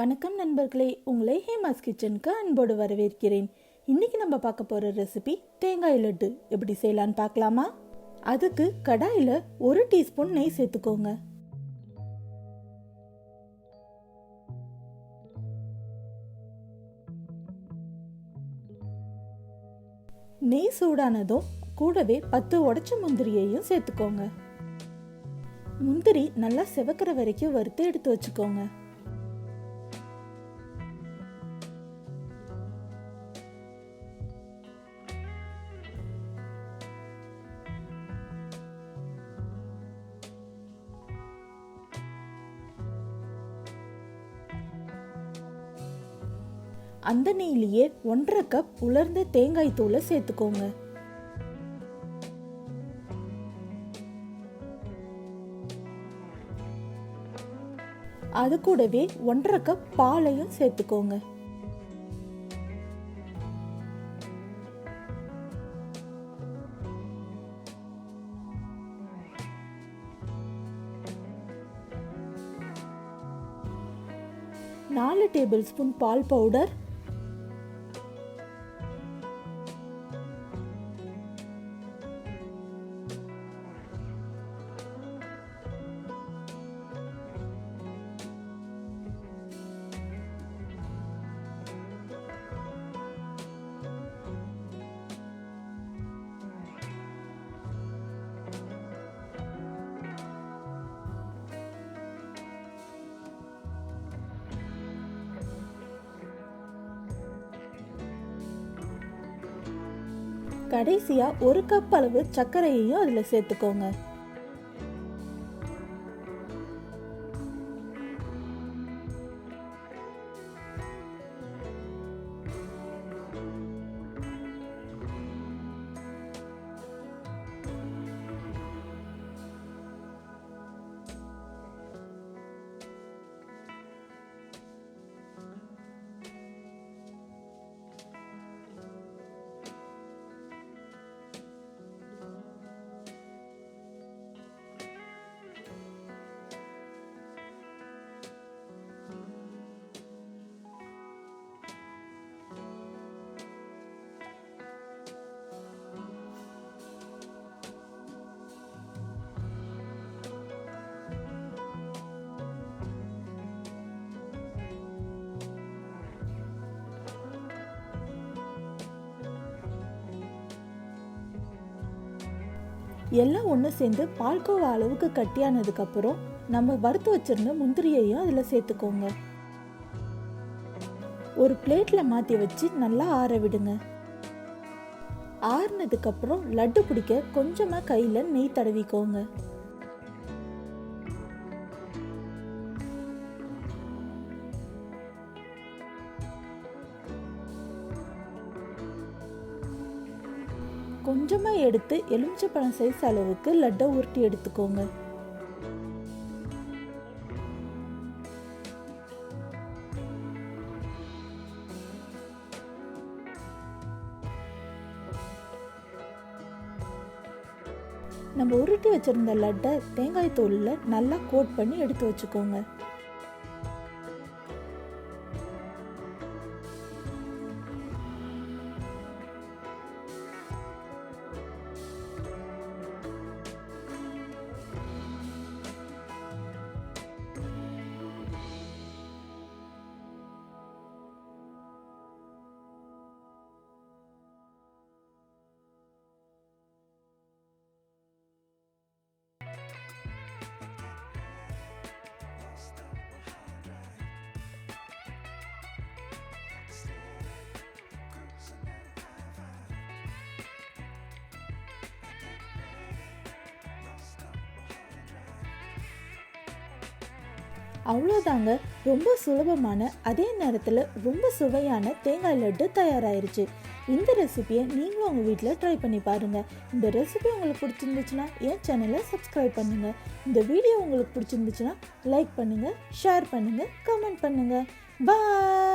வணக்கம் நண்பர்களே, உங்களை ஹேமாஸ் கிச்சனுக்கு அன்போடு வரவேற்கிறேன். இன்னைக்கு நம்ம பார்க்க போகிற ரெசிபி தேங்காய் லட்டு. எப்படி செய்யலான்னு பார்க்கலாமா? அதுக்கு கடாயில் 1 டீஸ்பூன் நெய் சேர்த்துக்கோங்க. நெய் சூடானதும் கூடவே 10 உடைச்ச முந்திரியையும் சேர்த்துக்கோங்க. முந்திரி நல்லா செவக்கிற வரைக்கும் வறுத்து எடுத்து வச்சுக்கோங்க. அந்த நெய்யிலேயே 1.5 கப் உலர்ந்த தேங்காய் தூளை சேர்த்துக்கோங்க. அது கூடவே 1.5 கப் பாலையும் சேர்த்துக்கோங்க. நாலு டேபிள் ஸ்பூன் பால் பவுடர், 1 கப் அளவு சர்க்கரையையும் அதில் சேர்த்துக்கோங்க. எல்லாம் ஒன்று சேர்ந்து பால்கோவா அளவுக்கு கட்டியானதுக்கு அப்புறம் நம்ம வறுத்து வச்சிருந்த முந்திரியையும் அதில் சேர்த்துக்கோங்க. ஒரு பிளேட்ல மாற்றி வச்சு நல்லா ஆற விடுங்க. ஆறுனதுக்கு அப்புறம் லட்டு பிடிக்க கொஞ்சமா கையில நெய் தடவிக்கோங்க. கொஞ்சமா எடுத்து எலுமிச்சைப்பழம் சைஸ் அளவுக்கு லட்டை உருட்டி எடுத்துக்கோங்க. நம்ம உருட்டி வச்சிருந்த லட்டை தேங்காய் தூள்ல நல்லா கோட் பண்ணி எடுத்து வச்சுக்கோங்க. அவ்வளோதாங்க, ரொம்ப சுலபமான அதே நேரத்தில் ரொம்ப சுவையான தேங்காய் லட்டு தயாராகிருச்சு. இந்த ரெசிபியை நீங்களும் உங்கள் வீட்டில் ட்ரை பண்ணி பாருங்கள். இந்த ரெசிபி உங்களுக்கு பிடிச்சிருந்துச்சுன்னா என் சேனலை சப்ஸ்கிரைப் பண்ணுங்கள். இந்த வீடியோ உங்களுக்கு பிடிச்சிருந்துச்சுன்னா லைக் பண்ணுங்கள், ஷேர் பண்ணுங்கள், கமெண்ட் பண்ணுங்கள். பாய்.